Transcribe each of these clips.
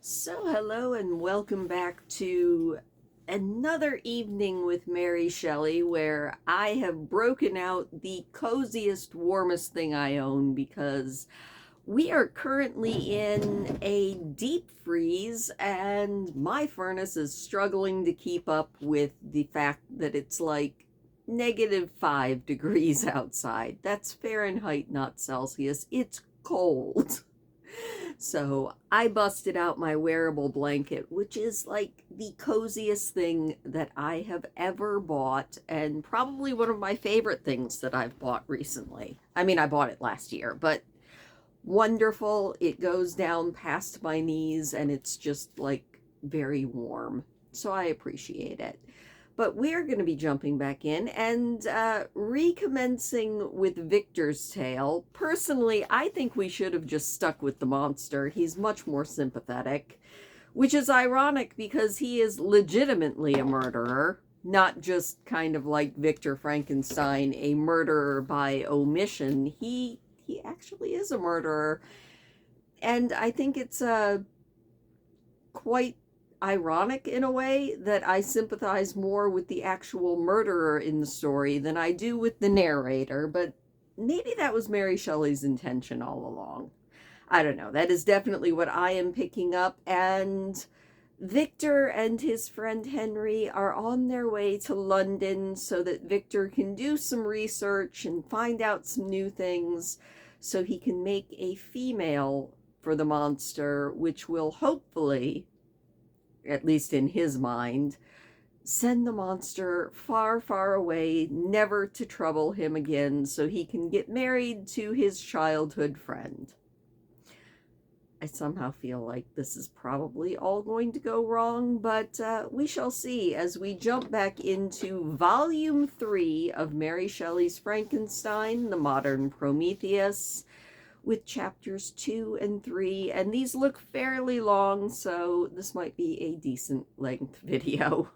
So, hello and welcome back to another evening with Mary Shelley, where I have broken out the coziest, warmest thing I own because we are currently in a deep freeze and my furnace is struggling to keep up with the fact that it's like -5 degrees outside. That's Fahrenheit, not Celsius. It's cold. So I busted out my wearable blanket, which is like the coziest thing that I have ever bought, and probably one of my favorite things that I've bought recently. I mean, I bought it last year, but wonderful. It goes down past my knees, and it's just like very warm. So I appreciate it. But we're going to be jumping back in and recommencing with Victor's tale. Personally, I think we should have just stuck with the monster. He's much more sympathetic, which is ironic because he is legitimately a murderer, not just kind of like Victor Frankenstein, a murderer by omission. He actually is a murderer. And I think it's quite ironic in a way that I sympathize more with the actual murderer in the story than I do with the narrator, but maybe that was Mary Shelley's intention all along. I don't know. That is definitely what I am picking up, and Victor and his friend Henry are on their way to London so that Victor can do some research and find out some new things so he can make a female for the monster, which will hopefully, at least in his mind, send the monster far, far away, never to trouble him again, so he can get married to his childhood friend. I somehow feel like this is probably all going to go wrong, but we shall see as we jump back into Volume 3 of Mary Shelley's Frankenstein, the Modern Prometheus, with chapters 2 and 3, and these look fairly long, so this might be a decent length video.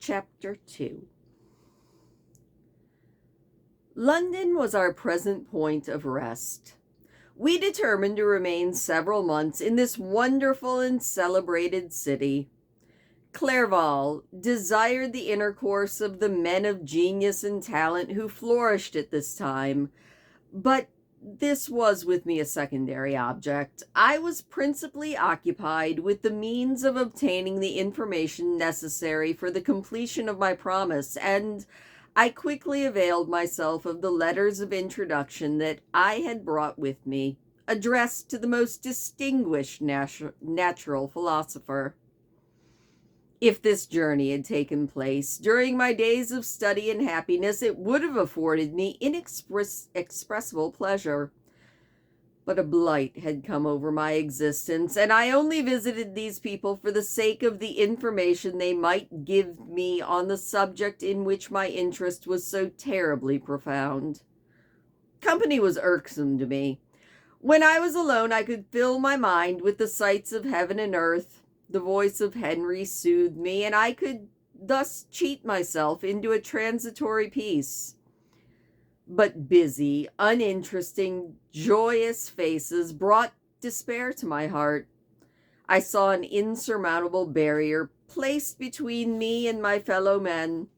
Chapter 2. London was our present point of rest. We determined to remain several months in this wonderful and celebrated city. Clerval desired the intercourse of the men of genius and talent who flourished at this time, but this was with me a secondary object. I was principally occupied with the means of obtaining the information necessary for the completion of my promise, and I quickly availed myself of the letters of introduction that I had brought with me, addressed to the most distinguished natural philosopher. If this journey had taken place during my days of study and happiness, it would have afforded me inexpressible pleasure. But a blight had come over my existence, and I only visited these people for the sake of the information they might give me on the subject in which my interest was so terribly profound. Company was irksome to me. When I was alone, I could fill my mind with the sights of heaven and earth. The voice of Henry soothed me, and I could thus cheat myself into a transitory peace. But busy, uninteresting, joyous faces brought despair to my heart. I saw an insurmountable barrier placed between me and my fellow men.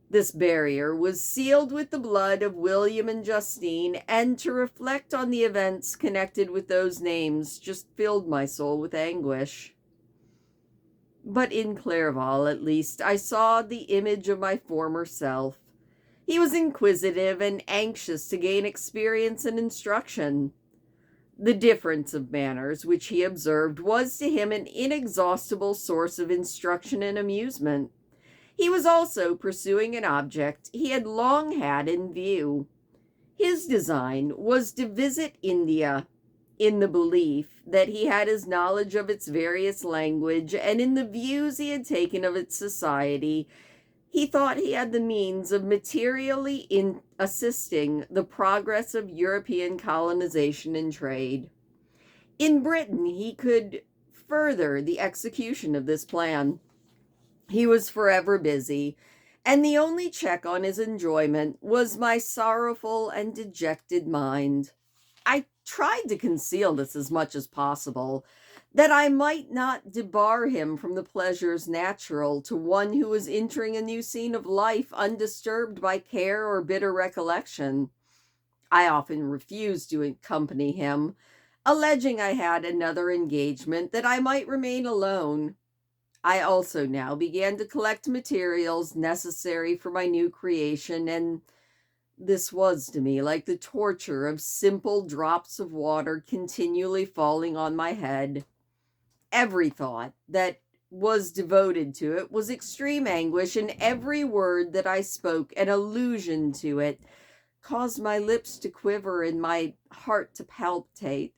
This barrier was sealed with the blood of William and Justine, and to reflect on the events connected with those names just filled my soul with anguish. But in Clerval, at least, I saw the image of my former self. He was inquisitive and anxious to gain experience and instruction. The difference of manners which he observed was to him an inexhaustible source of instruction and amusement. He was also pursuing an object he had long had in view. His design was to visit India, in the belief that he had his knowledge of its various language, and in the views he had taken of its society, he thought he had the means of materially assisting the progress of European colonization and trade. In Britain, he could further the execution of this plan. He was forever busy, and the only check on his enjoyment was my sorrowful and dejected mind. I tried to conceal this as much as possible, that I might not debar him from the pleasures natural to one who was entering a new scene of life undisturbed by care or bitter recollection. I often refused to accompany him, alleging I had another engagement, that I might remain alone. I also now began to collect materials necessary for my new creation, and this was to me like the torture of simple drops of water continually falling on my head. Every thought that was devoted to it was extreme anguish, and every word that I spoke an allusion to it caused my lips to quiver and my heart to palpitate.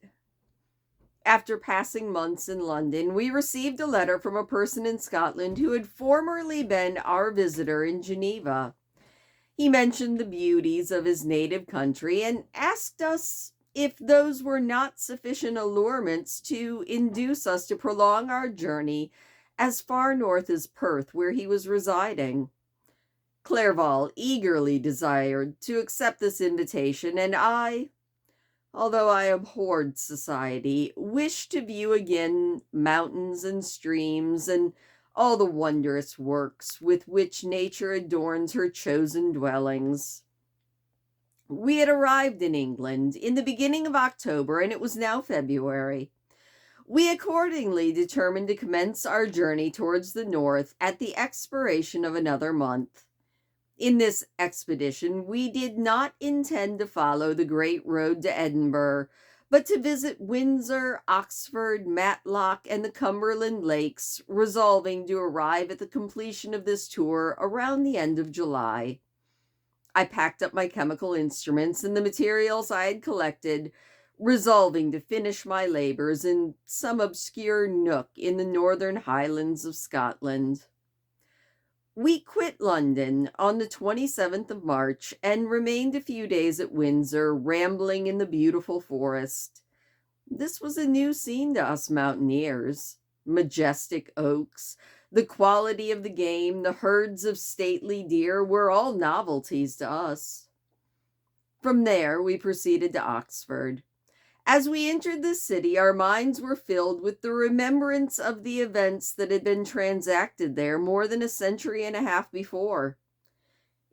After passing months in London, we received a letter from a person in Scotland who had formerly been our visitor in Geneva. He mentioned the beauties of his native country and asked us if those were not sufficient allurements to induce us to prolong our journey as far north as Perth, where he was residing. Clerval eagerly desired to accept this invitation, and I, although I abhorred society, wished to view again mountains and streams and all the wondrous works with which nature adorns her chosen dwellings. We had arrived in England in the beginning of October, and it was now February. We accordingly determined to commence our journey towards the north at the expiration of another month. In this expedition, we did not intend to follow the great road to Edinburgh, but to visit Windsor, Oxford, Matlock, and the Cumberland Lakes, resolving to arrive at the completion of this tour around the end of July. I packed up my chemical instruments and the materials I had collected, resolving to finish my labors in some obscure nook in the northern highlands of Scotland. We quit London on the 27th of March and remained a few days at Windsor, rambling in the beautiful forest. This was a new scene to us mountaineers. Majestic oaks, the quality of the game, the herds of stately deer were all novelties to us. From there, we proceeded to Oxford. As we entered the city, our minds were filled with the remembrance of the events that had been transacted there more than a century and a half before.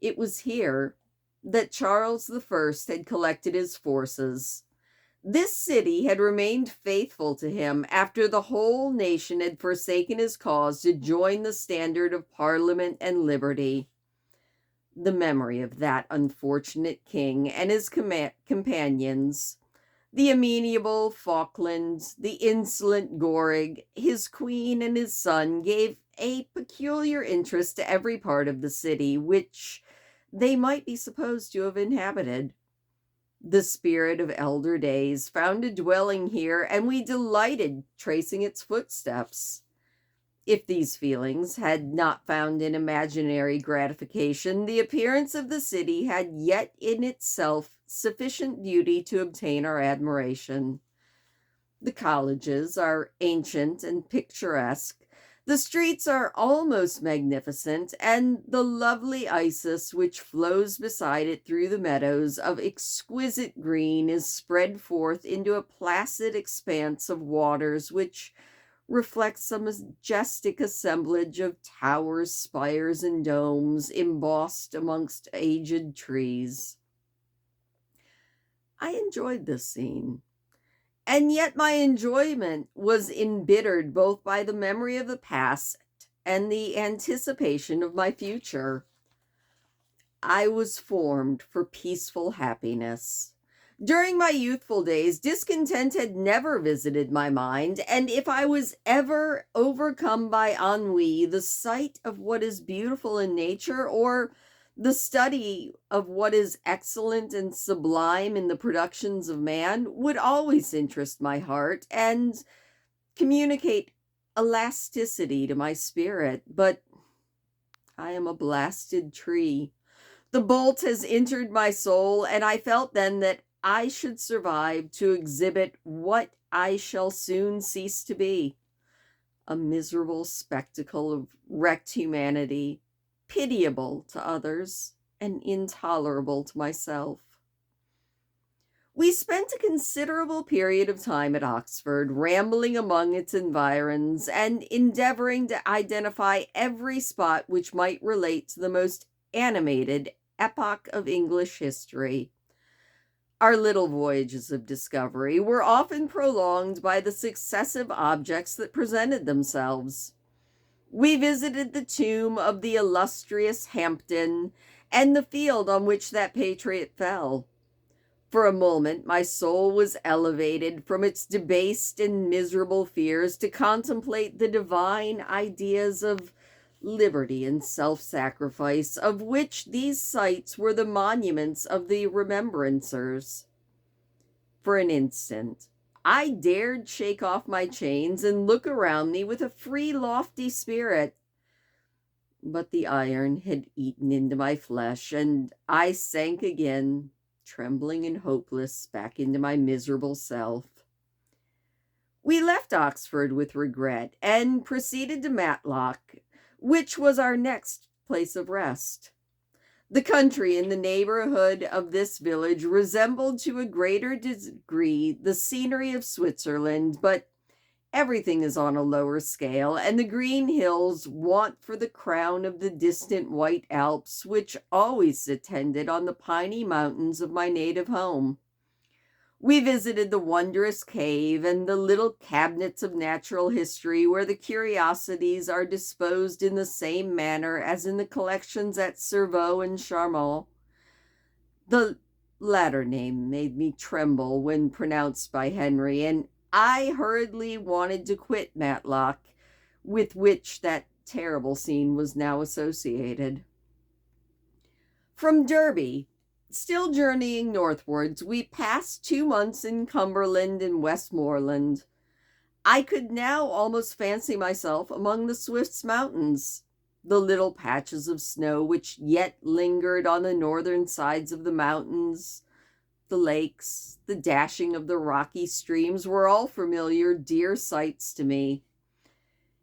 It was here that Charles I had collected his forces. This city had remained faithful to him after the whole nation had forsaken his cause to join the standard of Parliament and liberty. The memory of that unfortunate king and his companions, the amiable Falkland, the insolent Gorig, his queen, and his son, gave a peculiar interest to every part of the city which they might be supposed to have inhabited. The spirit of elder days found a dwelling here, and we delighted tracing its footsteps. If these feelings had not found an imaginary gratification, the appearance of the city had yet in itself sufficient beauty to obtain our admiration. The colleges are ancient and picturesque. The streets are almost magnificent, and the lovely Isis which flows beside it through the meadows of exquisite green is spread forth into a placid expanse of waters which reflects a majestic assemblage of towers, spires, and domes embossed amongst aged trees. I enjoyed this scene, and yet my enjoyment was embittered both by the memory of the past and the anticipation of my future. I was formed for peaceful happiness. During my youthful days, discontent had never visited my mind, and if I was ever overcome by ennui, the sight of what is beautiful in nature, or the study of what is excellent and sublime in the productions of man, would always interest my heart and communicate elasticity to my spirit. But I am a blasted tree. The bolt has entered my soul, and I felt then that I should survive to exhibit what I shall soon cease to be, a miserable spectacle of wrecked humanity, pitiable to others and intolerable to myself. We spent a considerable period of time at Oxford, rambling among its environs and endeavoring to identify every spot which might relate to the most animated epoch of English history. Our little voyages of discovery were often prolonged by the successive objects that presented themselves. We visited the tomb of the illustrious Hampden and the field on which that patriot fell. For a moment, my soul was elevated from its debased and miserable fears to contemplate the divine ideas of liberty and self-sacrifice, of which these sites were the monuments of the remembrancers. For an instant, I dared shake off my chains and look around me with a free, lofty spirit. But the iron had eaten into my flesh, and I sank again, trembling and hopeless, back into my miserable self. We left Oxford with regret and proceeded to Matlock, which was our next place of rest. The country in the neighborhood of this village resembled to a greater degree the scenery of Switzerland, but everything is on a lower scale, and the green hills want for the crown of the distant white Alps, which always attended on the piney mountains of my native home. We visited the wondrous cave and the little cabinets of natural history where the curiosities are disposed in the same manner as in the collections at Cerveau and Charmont. The latter name made me tremble when pronounced by Henry, and I hurriedly wanted to quit Matlock, with which that terrible scene was now associated. From Derby, still journeying northwards, we passed 2 months in Cumberland and Westmoreland. I could now almost fancy myself among the Swiss mountains. The little patches of snow which yet lingered on the northern sides of the mountains, the lakes, the dashing of the rocky streams were all familiar, dear sights to me.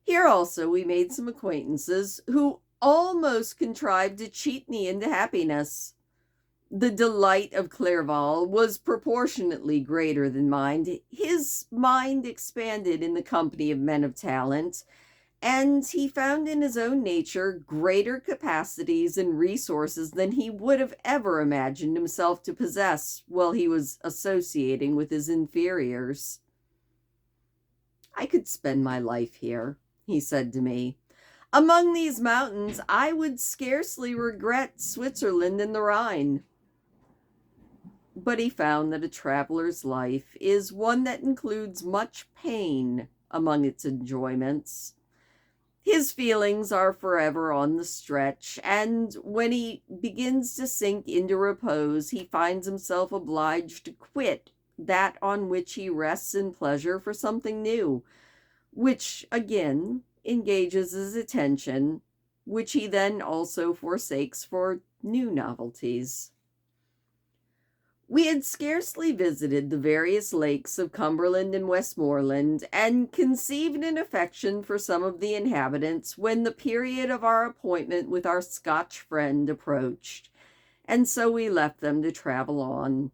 Here also we made some acquaintances who almost contrived to cheat me into happiness. The delight of Clerval was proportionately greater than mine. His mind expanded in the company of men of talent, and he found in his own nature greater capacities and resources than he would have ever imagined himself to possess while he was associating with his inferiors. "I could spend my life here," he said to me. "Among these mountains, I would scarcely regret Switzerland and the Rhine." But he found that a traveler's life is one that includes much pain among its enjoyments. His feelings are forever on the stretch, and when he begins to sink into repose, he finds himself obliged to quit that on which he rests in pleasure for something new, which again engages his attention, which he then also forsakes for new novelties. We had scarcely visited the various lakes of Cumberland and Westmoreland, and conceived an affection for some of the inhabitants, when the period of our appointment with our Scotch friend approached, and so we left them to travel on.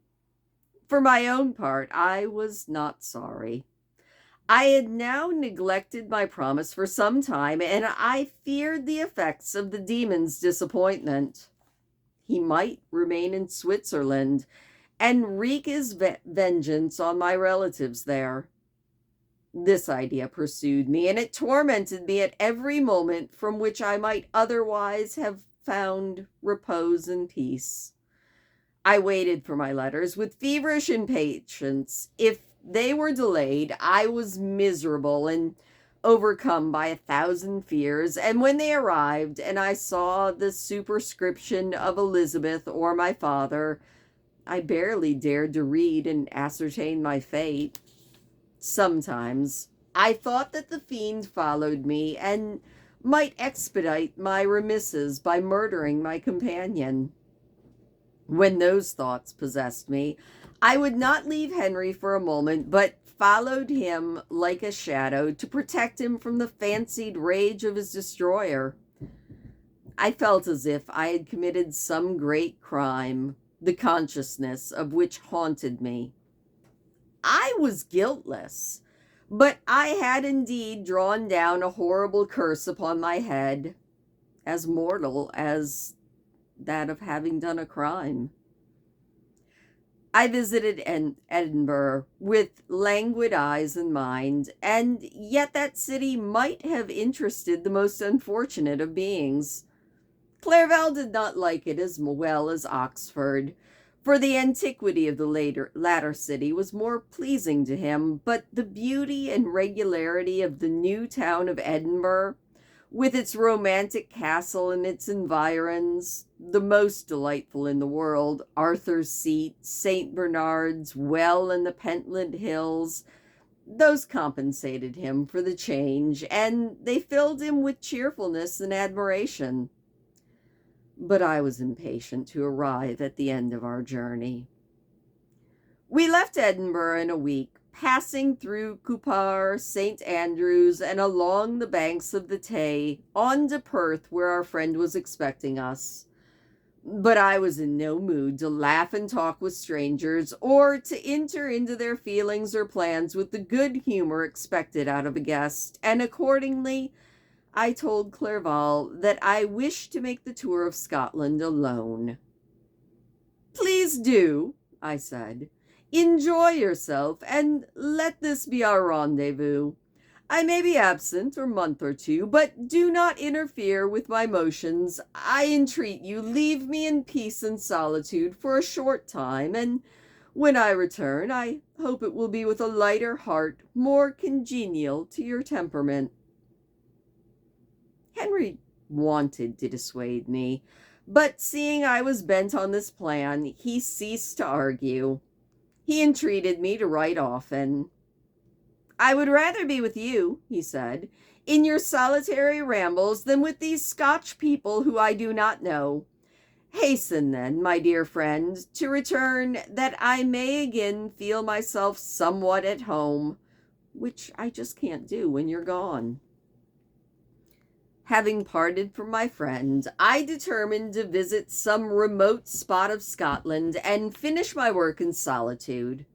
For my own part, I was not sorry. I had now neglected my promise for some time, and I feared the effects of the demon's disappointment. He might remain in Switzerland and wreak his vengeance on my relatives there. This idea pursued me, and it tormented me at every moment from which I might otherwise have found repose and peace. I waited for my letters with feverish impatience. If they were delayed, I was miserable and overcome by 1,000 fears, and when they arrived and I saw the superscription of Elizabeth or my father, I barely dared to read and ascertain my fate. Sometimes I thought that the fiend followed me and might expedite my remisses by murdering my companion. When those thoughts possessed me, I would not leave Henry for a moment, but followed him like a shadow to protect him from the fancied rage of his destroyer. I felt as if I had committed some great crime, the consciousness of which haunted me. I was guiltless, but I had indeed drawn down a horrible curse upon my head, as mortal as that of having done a crime. I visited Edinburgh with languid eyes and mind, and yet that city might have interested the most unfortunate of beings. Clerval did not like it as well as Oxford, for the antiquity of the latter city was more pleasing to him, but the beauty and regularity of the new town of Edinburgh, with its romantic castle and its environs, the most delightful in the world, Arthur's Seat, St. Bernard's Well, and the Pentland Hills, those compensated him for the change, and they filled him with cheerfulness and admiration. But I was impatient to arrive at the end of our journey. We left Edinburgh in a week, passing through Cupar, St. Andrews, and along the banks of the Tay, on to Perth, where our friend was expecting us. But I was in no mood to laugh and talk with strangers, or to enter into their feelings or plans with the good humor expected out of a guest, and accordingly I told Clerval that I wished to make the tour of Scotland alone. "Please do," I said. "Enjoy yourself, and let this be our rendezvous. I may be absent a month or two, but do not interfere with my motions. I entreat you, leave me in peace and solitude for a short time, and when I return, I hope it will be with a lighter heart, more congenial to your temperament." Henry wanted to dissuade me, but seeing I was bent on this plan, he ceased to argue. He entreated me to write often. "I would rather be with you," he said, "in your solitary rambles than with these Scotch people who I do not know. Hasten then, my dear friend, to return, that I may again feel myself somewhat at home, which I just can't do when you're gone." Having parted from my friend, I determined to visit some remote spot of Scotland and finish my work in solitude.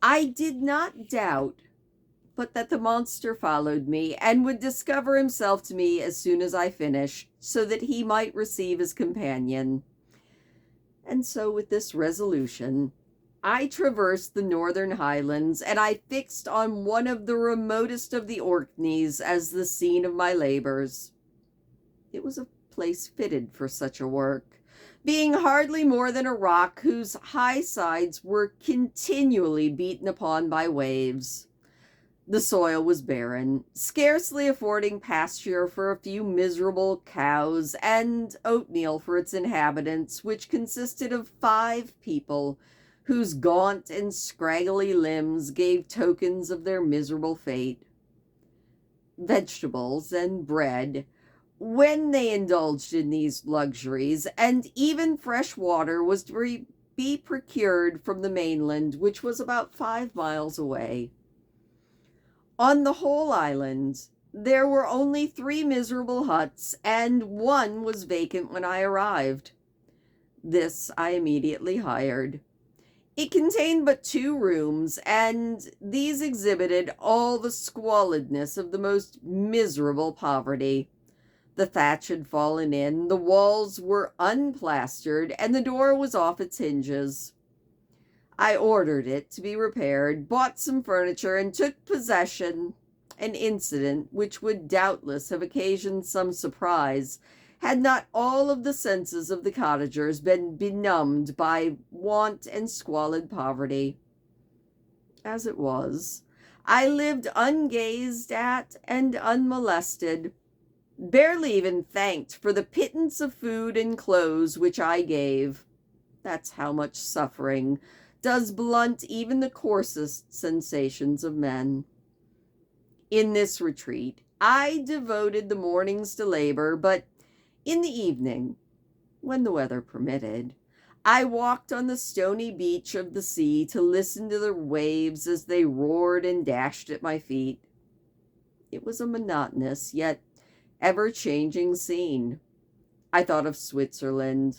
I did not doubt but that the monster followed me and would discover himself to me as soon as I finished, so that he might receive his companion. And so with this resolution, I traversed the northern highlands, and I fixed on one of the remotest of the Orkneys as the scene of my labors. It was a place fitted for such a work, being hardly more than a rock whose high sides were continually beaten upon by waves. The soil was barren, scarcely affording pasture for a few miserable cows, and oatmeal for its inhabitants, which consisted of 5 people, whose gaunt and scraggly limbs gave tokens of their miserable fate. Vegetables and bread, when they indulged in these luxuries, and even fresh water, was to be procured from the mainland, which was about 5 miles away. On the whole island, there were only 3 miserable huts, and one was vacant when I arrived. This I immediately hired. It contained but 2 rooms, and these exhibited all the squalidness of the most miserable poverty. The thatch had fallen in, the walls were unplastered, and the door was off its hinges. I ordered it to be repaired, bought some furniture, and took possession, an incident which would doubtless have occasioned some surprise, had not all of the senses of the cottagers been benumbed by want and squalid poverty. As it was, I lived ungazed at and unmolested, barely even thanked for the pittance of food and clothes which I gave. That's how much suffering does blunt even the coarsest sensations of men. In this retreat, I devoted the mornings to labor, but in the evening, when the weather permitted, I walked on the stony beach of the sea to listen to the waves as they roared and dashed at my feet. It was a monotonous, yet ever-changing scene. I thought of Switzerland.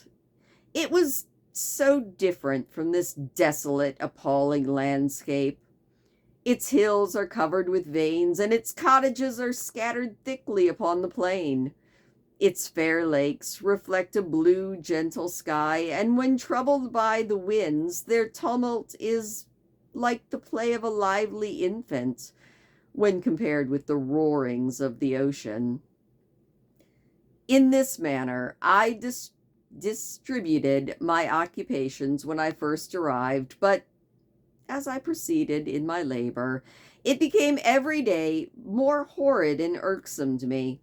It was so different from this desolate, appalling landscape. Its hills are covered with veins, and its cottages are scattered thickly upon the plain. Its fair lakes reflect a blue, gentle sky, and when troubled by the winds, their tumult is like the play of a lively infant when compared with the roarings of the ocean. In this manner, I distributed my occupations when I first arrived, but as I proceeded in my labor, it became every day more horrid and irksome to me.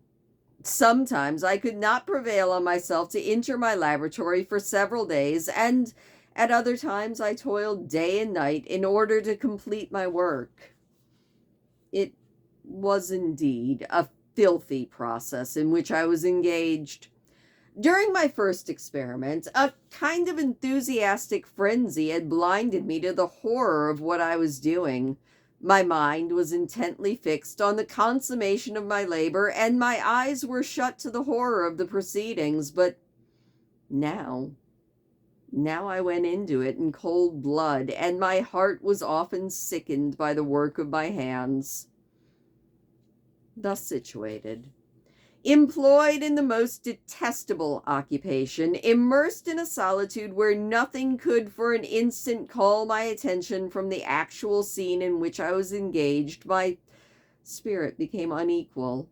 Sometimes I could not prevail on myself to enter my laboratory for several days, and at other times I toiled day and night in order to complete my work. It was indeed a filthy process in which I was engaged. During my first experiment, a kind of enthusiastic frenzy had blinded me to the horror of what I was doing. My mind was intently fixed on the consummation of my labor, and my eyes were shut to the horror of the proceedings. But now I went into it in cold blood, and my heart was often sickened by the work of my hands. Thus situated, employed in the most detestable occupation, immersed in a solitude where nothing could for an instant call my attention from the actual scene in which I was engaged, my spirit became unequal.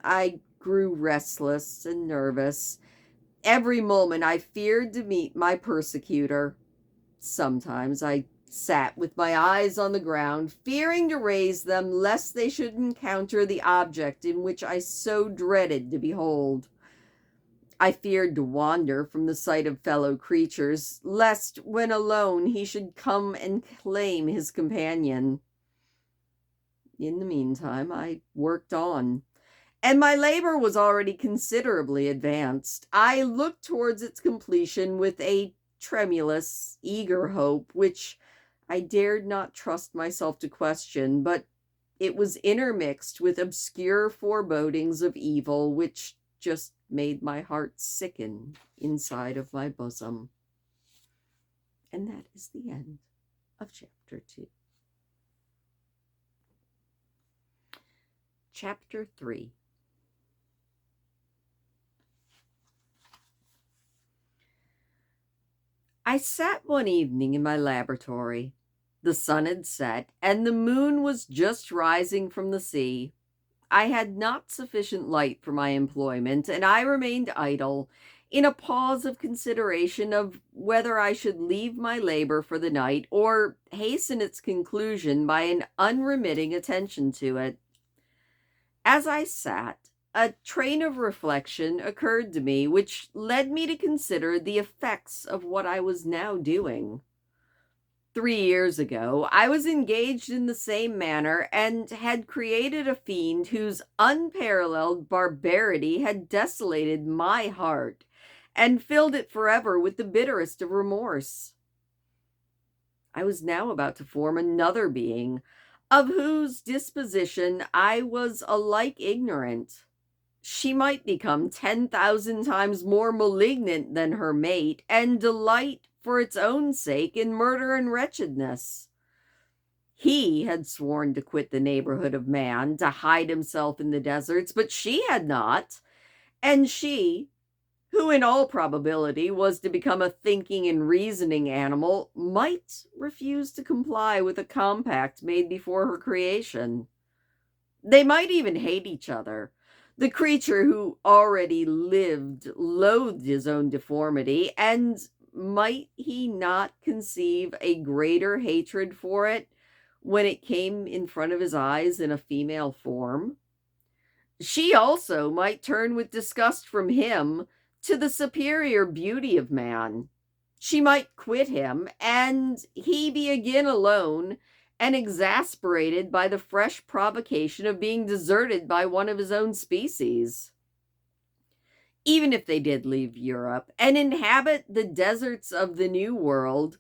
I grew restless and nervous. Every moment I feared to meet my persecutor. Sometimes I sat with my eyes on the ground, fearing to raise them lest they should encounter the object in which I so dreaded to behold. I feared to wander from the sight of fellow creatures, lest when alone he should come and claim his companion. In the meantime, I worked on, and my labor was already considerably advanced. I looked towards its completion with a tremulous, eager hope, which I dared not trust myself to question, but it was intermixed with obscure forebodings of evil, which just made my heart sicken inside of my bosom. And that is the end of chapter 2. Chapter 3. I sat one evening in my laboratory. The sun had set, and the moon was just rising from the sea. I had not sufficient light for my employment, and I remained idle, in a pause of consideration of whether I should leave my labor for the night, or hasten its conclusion by an unremitting attention to it. As I sat, a train of reflection occurred to me, which led me to consider the effects of what I was now doing. 3 years ago, I was engaged in the same manner, and had created a fiend whose unparalleled barbarity had desolated my heart, and filled it forever with the bitterest of remorse. I was now about to form another being, of whose disposition I was alike ignorant. She might become 10,000 times more malignant than her mate, and delight for its own sake in murder and wretchedness. He had sworn to quit the neighborhood of man, to hide himself in the deserts, but she had not, and she, who in all probability was to become a thinking and reasoning animal, might refuse to comply with a compact made before her creation. They might even hate each other. The creature who already lived loathed his own deformity, and might he not conceive a greater hatred for it when it came in front of his eyes in a female form? She also might turn with disgust from him to the superior beauty of man. She might quit him, and he be again alone, and exasperated by the fresh provocation of being deserted by one of his own species. Even if they did leave Europe and inhabit the deserts of the New World,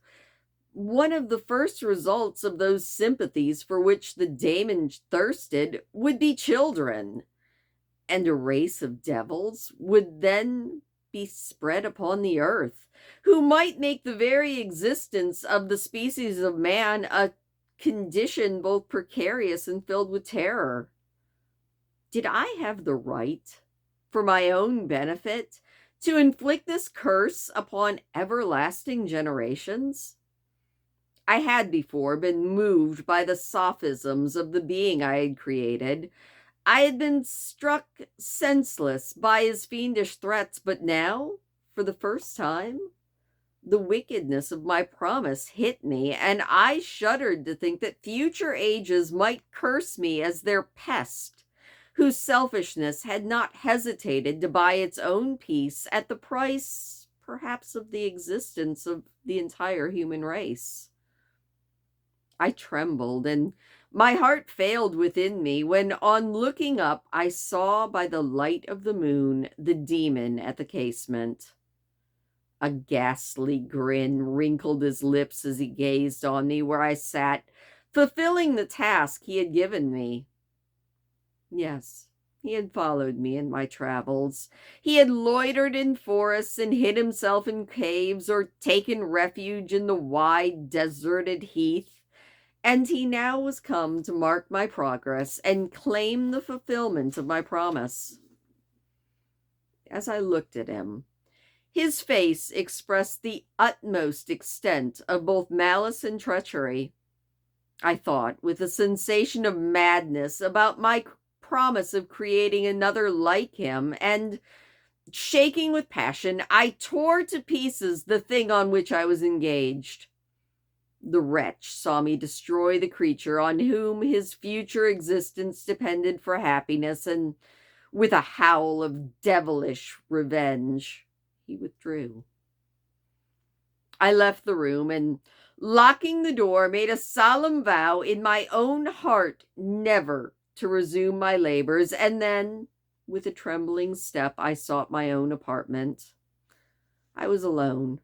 one of the first results of those sympathies for which the daemon thirsted would be children, and a race of devils would then be spread upon the earth, who might make the very existence of the species of man a condition both precarious and filled with terror. Did I have the right, for my own benefit, to inflict this curse upon everlasting generations? I had before been moved by the sophisms of the being I had created. I had been struck senseless by his fiendish threats, but now, for the first time, the wickedness of my promise hit me, and I shuddered to think that future ages might curse me as their pest, whose selfishness had not hesitated to buy its own peace at the price, perhaps, of the existence of the entire human race. I trembled, and my heart failed within me when, on looking up, I saw by the light of the moon the demon at the casement. A ghastly grin wrinkled his lips as he gazed on me where I sat, fulfilling the task he had given me. Yes, he had followed me in my travels. He had loitered in forests and hid himself in caves or taken refuge in the wide, deserted heath. And he now was come to mark my progress and claim the fulfillment of my promise. As I looked at him, his face expressed the utmost extent of both malice and treachery. I thought, with a sensation of madness, about my promise of creating another like him, and, shaking with passion, I tore to pieces the thing on which I was engaged. The wretch saw me destroy the creature on whom his future existence depended for happiness, and with a howl of devilish revenge, he withdrew. I left the room and, locking the door, made a solemn vow in my own heart never to resume my labors, and then, with a trembling step, I sought my own apartment. I was alone.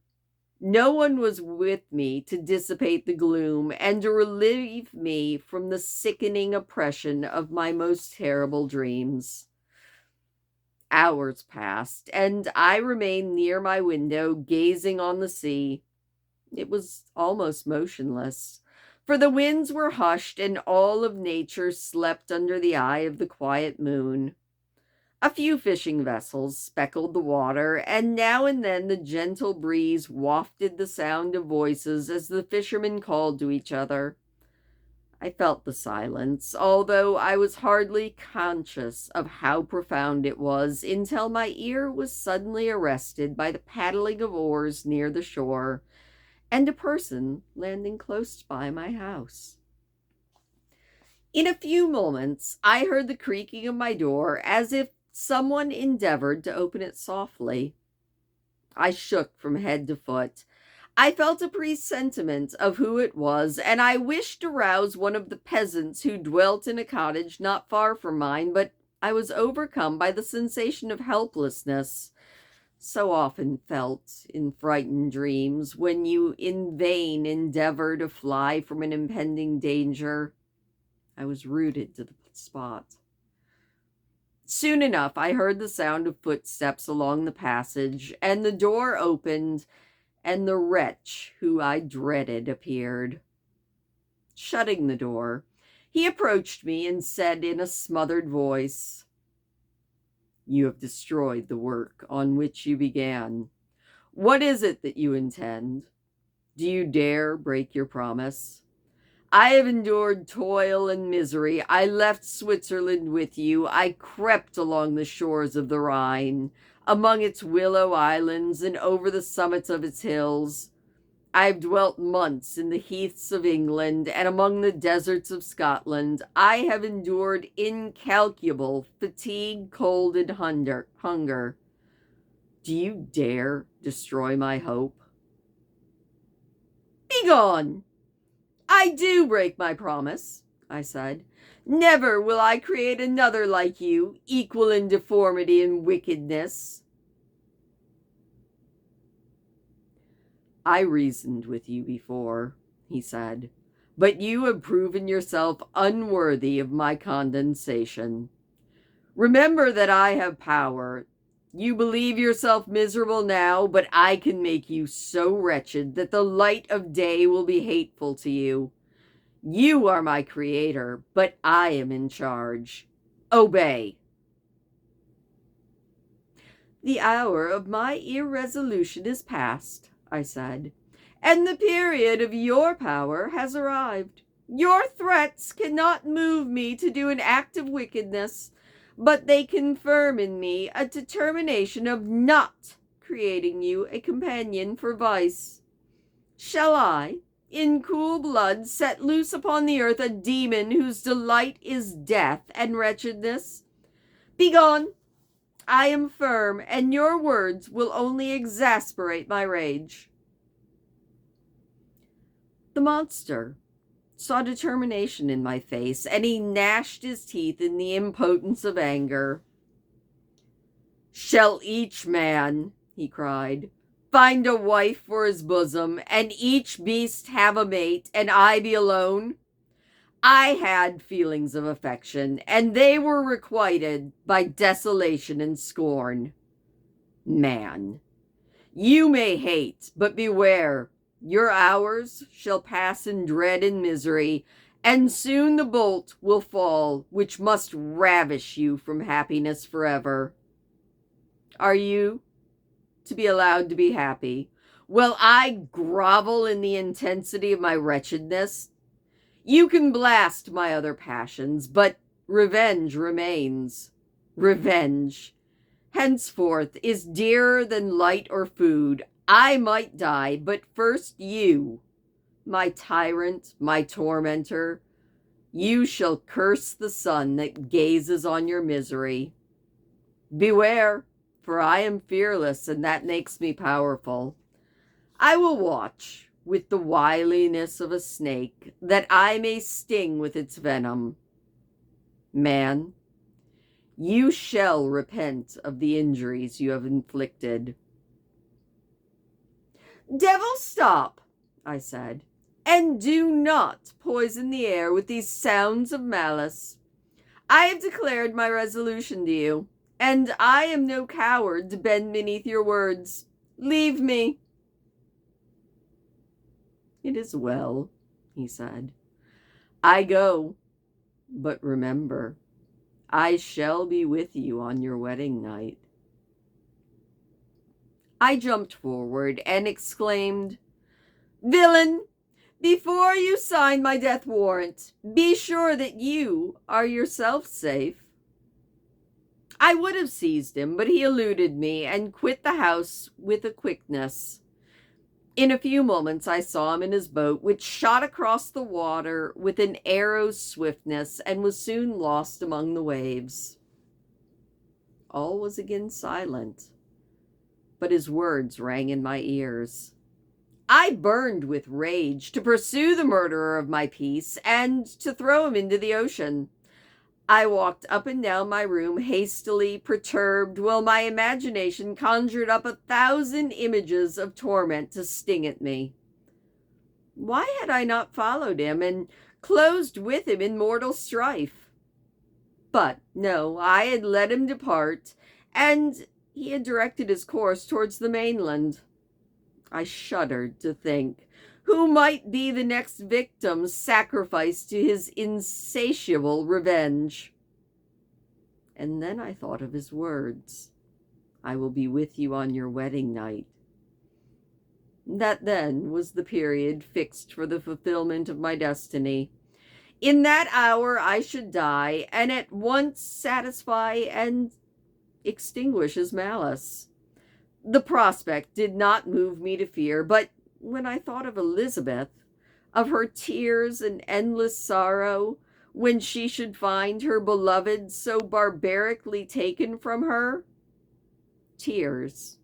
No one was with me to dissipate the gloom and to relieve me from the sickening oppression of my most terrible dreams. Hours passed, and I remained near my window, gazing on the sea. It was almost motionless, for the winds were hushed and all of nature slept under the eye of the quiet moon. A few fishing vessels speckled the water, and now and then the gentle breeze wafted the sound of voices as the fishermen called to each other. I felt the silence, although I was hardly conscious of how profound it was, until my ear was suddenly arrested by the paddling of oars near the shore, and a person landing close by my house. In a few moments, I heard the creaking of my door, as if someone endeavored to open it softly. I shook from head to foot. I felt a presentiment of who it was, and I wished to rouse one of the peasants who dwelt in a cottage not far from mine, but I was overcome by the sensation of helplessness, so often felt in frightened dreams when you in vain endeavor to fly from an impending danger. I was rooted to the spot. Soon enough, I heard the sound of footsteps along the passage, and the door opened, and the wretch who I dreaded appeared. Shutting the door, he approached me and said in a smothered voice, "You have destroyed the work on which you began. What is it that you intend? Do you dare break your promise? I have endured toil and misery. I left Switzerland with you. I crept along the shores of the Rhine, among its willow islands and over the summits of its hills. I have dwelt months in the heaths of England and among the deserts of Scotland. I have endured incalculable fatigue, cold, and hunger. Do you dare destroy my hope? Begone! I do break my promise," I said. "Never will I create another like you, equal in deformity and wickedness." "I reasoned with you before," he said, "but you have proven yourself unworthy of my condescension. Remember that I have power You believe yourself miserable now, but I can make you so wretched that the light of day will be hateful to you. You are my creator, but I am in charge. Obey." "The hour of my irresolution is past," I said, "and the period of your power has arrived. Your threats cannot move me to do an act of wickedness, but they confirm in me a determination of not creating you a companion for vice. Shall I, in cool blood, set loose upon the earth a demon whose delight is death and wretchedness? Begone! I am firm, and your words will only exasperate my rage." The monster saw determination in my face, and he gnashed his teeth in the impotence of anger. "Shall each man," he cried, "find a wife for his bosom, and each beast have a mate, and I be alone? I had feelings of affection, and they were requited by desolation and scorn. Man, you may hate, but beware. Your hours shall pass in dread and misery, and soon the bolt will fall which must ravish you from happiness forever. Are you to be allowed to be happy, while I grovel in the intensity of my wretchedness? You can blast my other passions, but revenge remains. Revenge, henceforth, is dearer than light or food. I might die, but first you, my tyrant, my tormentor, you shall curse the sun that gazes on your misery. Beware, for I am fearless, and that makes me powerful. I will watch with the wiliness of a snake, that I may sting with its venom. Man, you shall repent of the injuries you have inflicted." "Devil, stop," I said, "and do not poison the air with these sounds of malice. I have declared my resolution to you, and I am no coward to bend beneath your words. Leave me." "It is well," he said. "I go, but remember, I shall be with you on your wedding night." I jumped forward and exclaimed, "Villain, before you sign my death warrant, be sure that you are yourself safe." I would have seized him, but he eluded me and quit the house with a quickness. In a few moments I saw him in his boat, which shot across the water with an arrow's swiftness and was soon lost among the waves. All was again silent, but his words rang in my ears. I burned with rage to pursue the murderer of my peace and to throw him into the ocean. I walked up and down my room hastily, perturbed, while my imagination conjured up 1,000 images of torment to sting at me. Why had I not followed him and closed with him in mortal strife? But no, I had let him depart, and he had directed his course towards the mainland. I shuddered to think who might be the next victim sacrificed to his insatiable revenge. And then I thought of his words, "I will be with you on your wedding night." That then was the period fixed for the fulfillment of my destiny. In that hour I should die, and at once satisfy and extinguish his malice. The prospect did not move me to fear, but when I thought of Elizabeth, of her tears and endless sorrow, when she should find her beloved so barbarically taken from her, tears,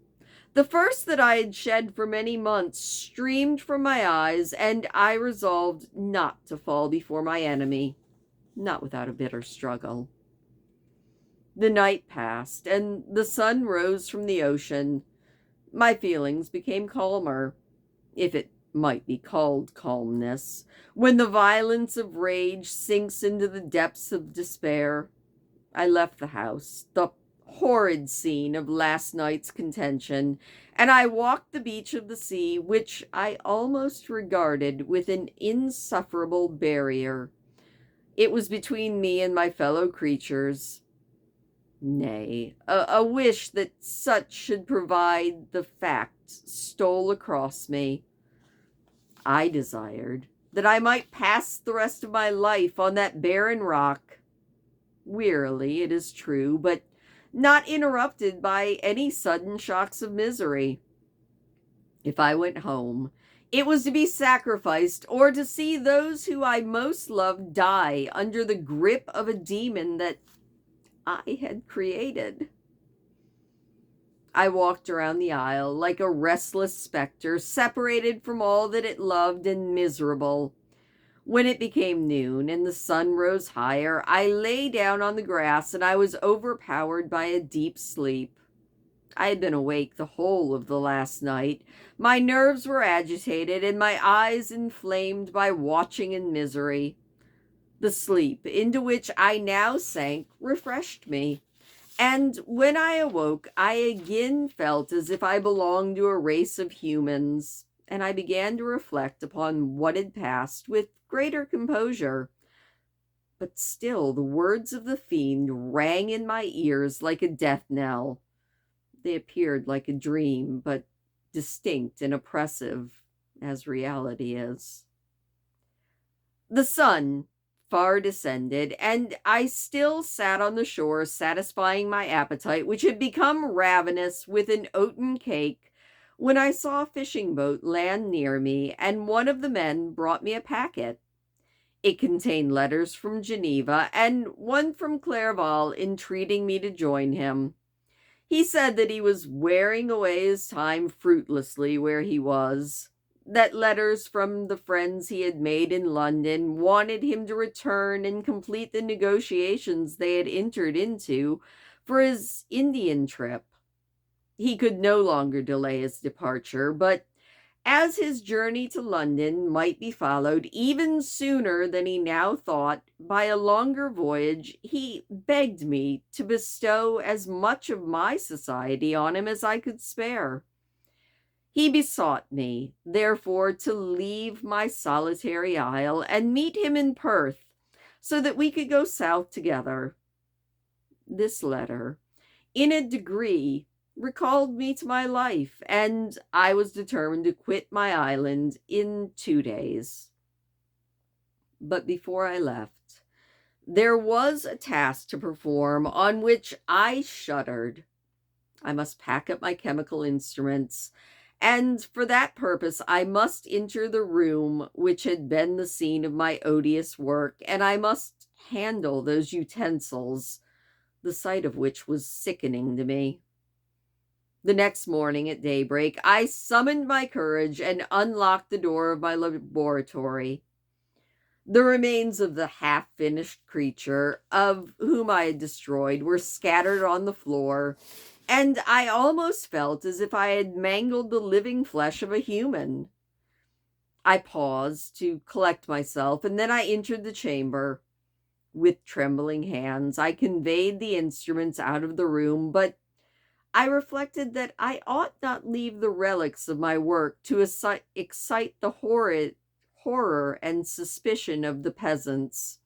the first that I had shed for many months, streamed from my eyes, and I resolved not to fall before my enemy, not without a bitter struggle. The night passed, and the sun rose from the ocean. My feelings became calmer, if it might be called calmness, when the violence of rage sinks into the depths of despair. I left the house, the horrid scene of last night's contention, and I walked the beach of the sea, which I almost regarded with an insufferable barrier. It was between me and my fellow creatures. Nay, a wish that such should provide the fact stole across me. I desired that I might pass the rest of my life on that barren rock, wearily, it is true, but not interrupted by any sudden shocks of misery. If I went home, it was to be sacrificed or to see those who I most loved die under the grip of a demon that I had created. I walked around the aisle like a restless specter, separated from all that it loved and miserable. When it became noon and the sun rose higher, I lay down on the grass and I was overpowered by a deep sleep. I had been awake the whole of the last night. My nerves were agitated and my eyes inflamed by watching and misery. The sleep into which I now sank refreshed me. And when I awoke, I again felt as if I belonged to a race of humans, and I began to reflect upon what had passed with greater composure. But still the words of the fiend rang in my ears like a death knell. They appeared like a dream, but distinct and oppressive, as reality is. The sun far descended, and I still sat on the shore satisfying my appetite, which had become ravenous with an oaten cake, when I saw a fishing boat land near me, and one of the men brought me a packet. It contained letters from Geneva and one from Clerval entreating me to join him. He said that he was wearing away his time fruitlessly where he was, that letters from the friends he had made in London wanted him to return and complete the negotiations they had entered into for his Indian trip. He could no longer delay his departure, but as his journey to London might be followed even sooner than he now thought by a longer voyage, he begged me to bestow as much of my society on him as I could spare. He besought me, therefore, to leave my solitary isle and meet him in Perth, so that we could go south together. This letter, in a degree, recalled me to my life, and I was determined to quit my island in 2 days. But before I left, there was a task to perform on which I shuddered. I must pack up my chemical instruments, and for that purpose I must enter the room which had been the scene of my odious work, and I must handle those utensils, the sight of which was sickening to me. The next morning at daybreak, I summoned my courage and unlocked the door of my laboratory. The remains of the half-finished creature, of whom I had destroyed, were scattered on the floor, and I almost felt as if I had mangled the living flesh of a human. I paused to collect myself, and then I entered the chamber. With trembling hands, I conveyed the instruments out of the room, but I reflected that I ought not leave the relics of my work to excite the horror and suspicion of the peasants.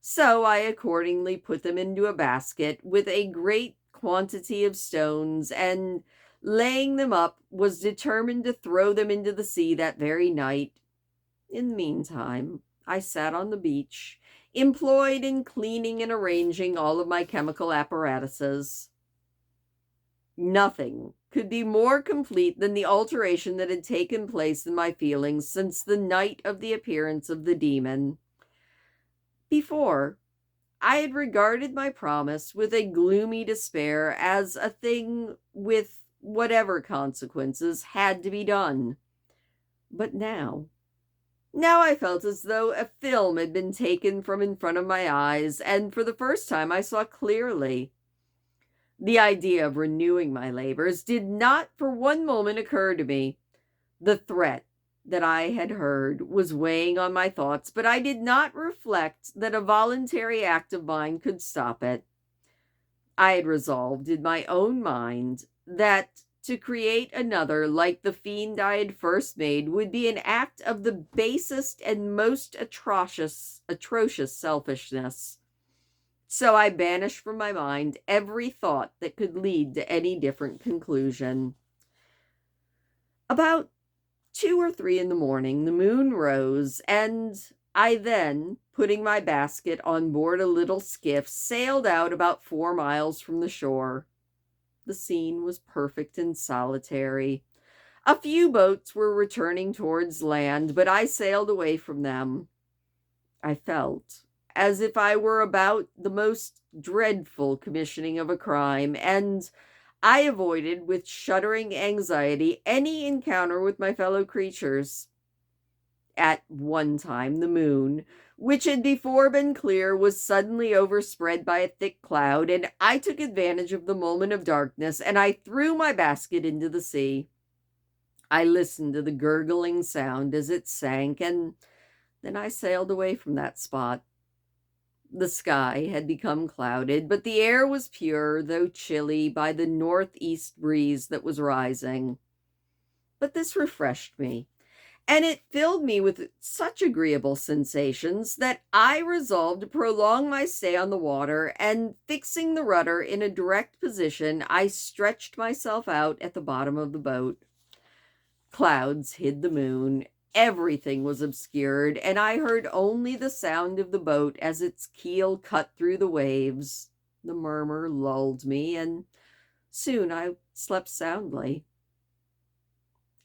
So I accordingly put them into a basket with a great quantity of stones, and laying them up, was determined to throw them into the sea that very night. In the meantime, I sat on the beach, employed in cleaning and arranging all of my chemical apparatuses. Nothing could be more complete than the alteration that had taken place in my feelings since the night of the appearance of the demon. Before, I had regarded my promise with a gloomy despair as a thing with whatever consequences had to be done. But now I felt as though a film had been taken from in front of my eyes, and for the first time I saw clearly. The idea of renewing my labors did not for one moment occur to me. The threat that I had heard was weighing on my thoughts, but I did not reflect that a voluntary act of mine could stop it. I had resolved in my own mind that to create another like the fiend I had first made would be an act of the basest and most atrocious selfishness. So I banished from my mind every thought that could lead to any different conclusion. About 2 or 3 in the morning, the moon rose, and I then, putting my basket on board a little skiff, sailed out about 4 miles from the shore. The scene was perfect and solitary. A few boats were returning towards land, but I sailed away from them. I felt as if I were about the most dreadful commissioning of a crime, and I avoided with shuddering anxiety any encounter with my fellow creatures. At one time, the moon, which had before been clear, was suddenly overspread by a thick cloud, and I took advantage of the moment of darkness, and I threw my basket into the sea. I listened to the gurgling sound as it sank, and then I sailed away from that spot. The sky had become clouded, but the air was pure, though chilly, by the northeast breeze that was rising. But this refreshed me, and it filled me with such agreeable sensations that I resolved to prolong my stay on the water, and fixing the rudder in a direct position, I stretched myself out at the bottom of the boat. Clouds hid the moon. Everything was obscured, and I heard only the sound of the boat as its keel cut through the waves. The murmur lulled me, and soon I slept soundly.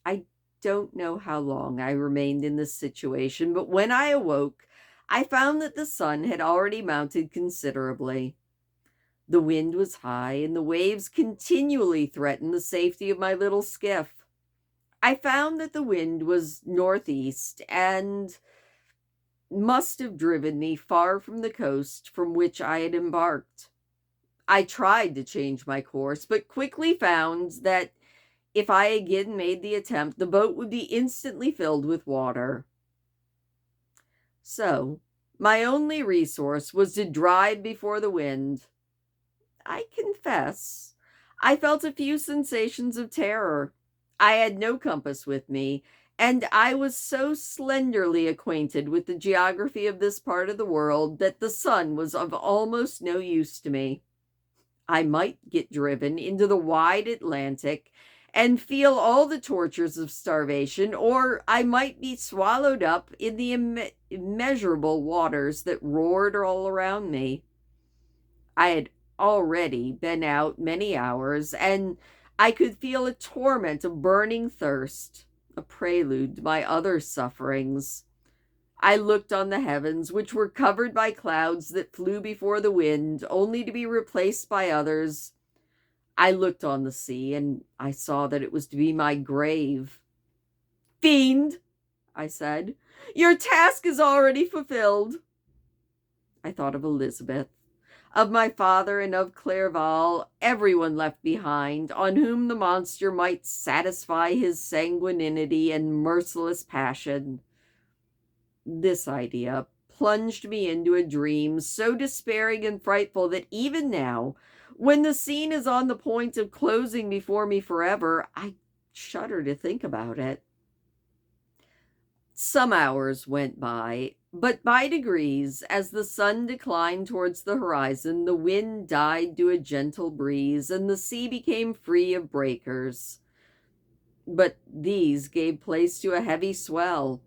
I don't know how long I remained in this situation, but when I awoke, I found that the sun had already mounted considerably. The wind was high, and the waves continually threatened the safety of my little skiff. I found that the wind was northeast and must have driven me far from the coast from which I had embarked. I tried to change my course, but quickly found that if I again made the attempt, the boat would be instantly filled with water. So, my only resource was to drive before the wind. I confess, I felt a few sensations of terror. I had no compass with me, and I was so slenderly acquainted with the geography of this part of the world that the sun was of almost no use to me. I might get driven into the wide Atlantic and feel all the tortures of starvation, or I might be swallowed up in the immeasurable waters that roared all around me. I had already been out many hours, and I could feel a torment of burning thirst, a prelude to my other sufferings. I looked on the heavens, which were covered by clouds that flew before the wind, only to be replaced by others. I looked on the sea, and I saw that it was to be my grave. "Fiend," I said, "your task is already fulfilled." I thought of Elizabeth, of my father, and of Clerval, everyone left behind, on whom the monster might satisfy his sanguinity and merciless passion. This idea plunged me into a dream so despairing and frightful that even now, when the scene is on the point of closing before me forever, I shudder to think about it. Some hours went by, but by degrees, as the sun declined towards the horizon, the wind died to a gentle breeze, and the sea became free of breakers. But these gave place to a heavy swell.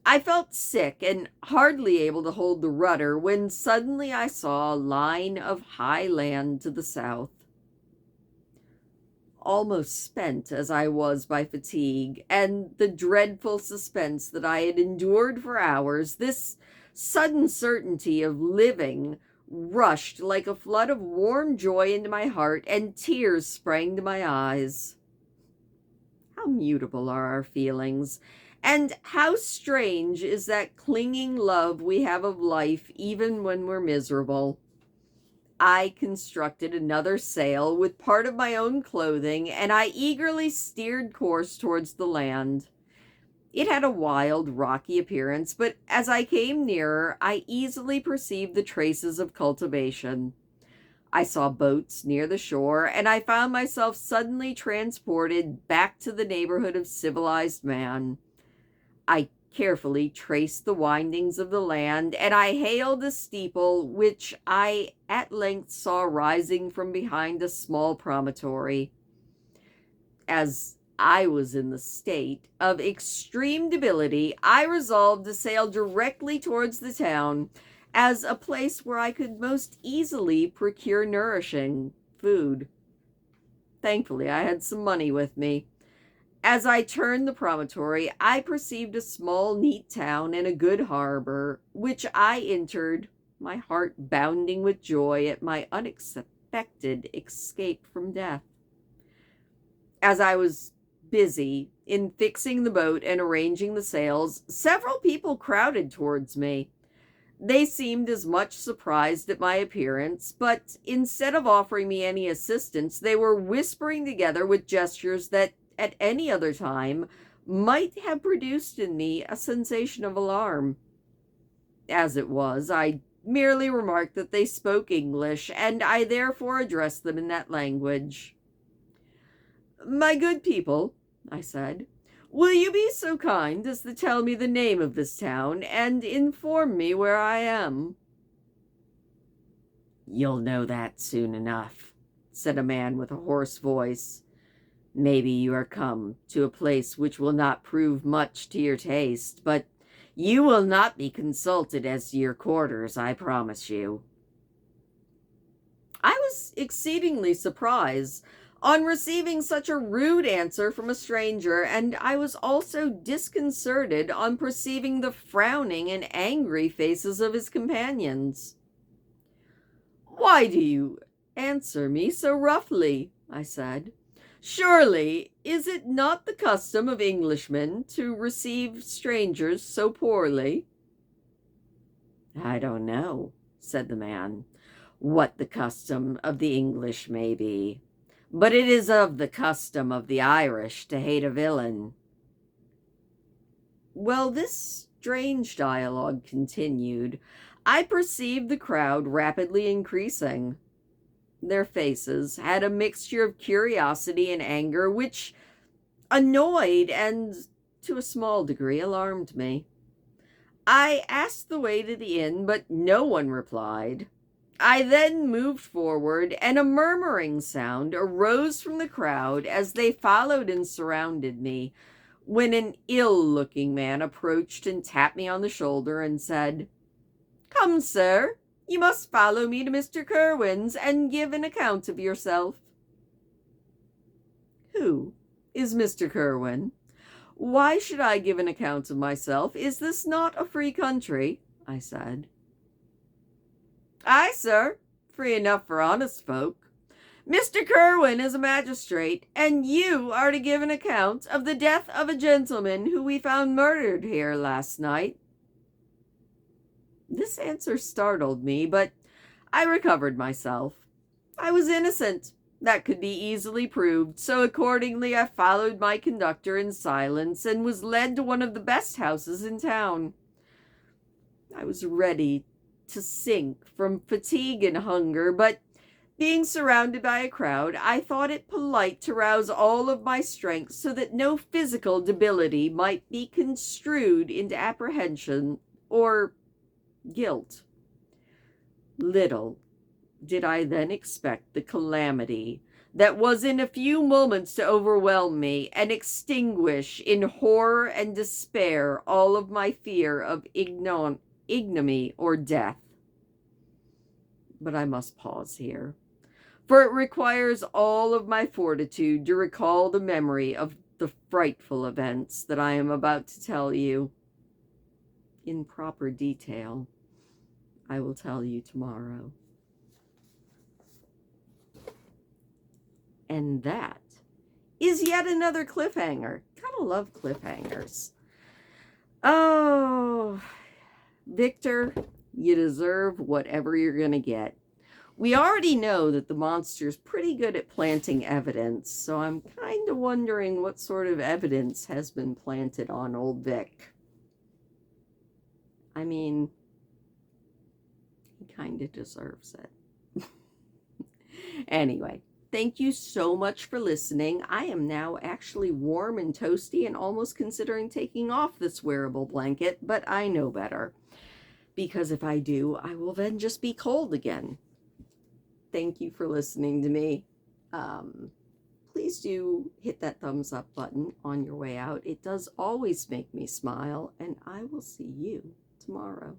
I felt sick and hardly able to hold the rudder when suddenly I saw a line of high land to the south. Almost spent as I was by fatigue and the dreadful suspense that I had endured for hours, this sudden certainty of living rushed like a flood of warm joy into my heart, and tears sprang to my eyes. How mutable are our feelings, and how strange is that clinging love we have of life even when we're miserable. I constructed another sail with part of my own clothing, and I eagerly steered course towards the land. It had a wild, rocky appearance, but as I came nearer, I easily perceived the traces of cultivation. I saw boats near the shore, and I found myself suddenly transported back to the neighborhood of civilized man. I carefully traced the windings of the land, and I hailed a steeple which I at length saw rising from behind a small promontory. As I was in the state of extreme debility, I resolved to sail directly towards the town as a place where I could most easily procure nourishing food. Thankfully, I had some money with me. As I turned the promontory, I perceived a small, neat town and a good harbor, which I entered, my heart bounding with joy at my unexpected escape from death. As I was busy in fixing the boat and arranging the sails, several people crowded towards me. They seemed as much surprised at my appearance, but instead of offering me any assistance, they were whispering together with gestures that at any other time might have produced in me a sensation of alarm. As it was, I merely remarked that they spoke English, and I therefore addressed them in that language. "My good people," I said, "will you be so kind as to tell me the name of this town and inform me where I am?" "You'll know that soon enough," said a man with a hoarse voice. "Maybe you are come to a place which will not prove much to your taste, but you will not be consulted as to your quarters, I promise you." I was exceedingly surprised on receiving such a rude answer from a stranger, and I was also disconcerted on perceiving the frowning and angry faces of his companions. "Why do you answer me so roughly?" I said. "Surely, is it not the custom of Englishmen to receive strangers so poorly?" "I don't know," said the man, "what the custom of the English may be, but it is of the custom of the Irish to hate a villain." Well, this strange dialogue continued. I perceived the crowd rapidly increasing. Their faces had a mixture of curiosity and anger, which annoyed and, to a small degree, alarmed me. I asked the way to the inn, but no one replied. I then moved forward, and a murmuring sound arose from the crowd as they followed and surrounded me, when an ill-looking man approached and tapped me on the shoulder and said, "Come, sir, you must follow me to Mr. Kerwin's and give an account of yourself." "Who is Mr. Kerwin? Why should I give an account of myself? Is this not a free country?" I said. "Aye, sir, free enough for honest folk. Mr. Kerwin is a magistrate, and you are to give an account of the death of a gentleman who we found murdered here last night." This answer startled me, but I recovered myself. I was innocent. That could be easily proved, so accordingly I followed my conductor in silence and was led to one of the best houses in town. I was ready to sink from fatigue and hunger, but being surrounded by a crowd, I thought it polite to rouse all of my strength so that no physical debility might be construed into apprehension or guilt. Little did I then expect the calamity that was in a few moments to overwhelm me and extinguish in horror and despair all of my fear of ignominy or death. But I must pause here, for it requires all of my fortitude to recall the memory of the frightful events that I am about to tell you. In proper detail, I will tell you tomorrow. And that is yet another cliffhanger. Gotta love cliffhangers. Oh, Victor, you deserve whatever you're gonna get. We already know that the monster's pretty good at planting evidence, so I'm kind of wondering what sort of evidence has been planted on old Vic. I mean, he kind of deserves it. Anyway, thank you so much for listening. I am now actually warm and toasty and almost considering taking off this wearable blanket, but I know better. Because if I do, I will then just be cold again. Thank you for listening to me. Please do hit that thumbs up button on your way out. It does always make me smile, and I will see you tomorrow.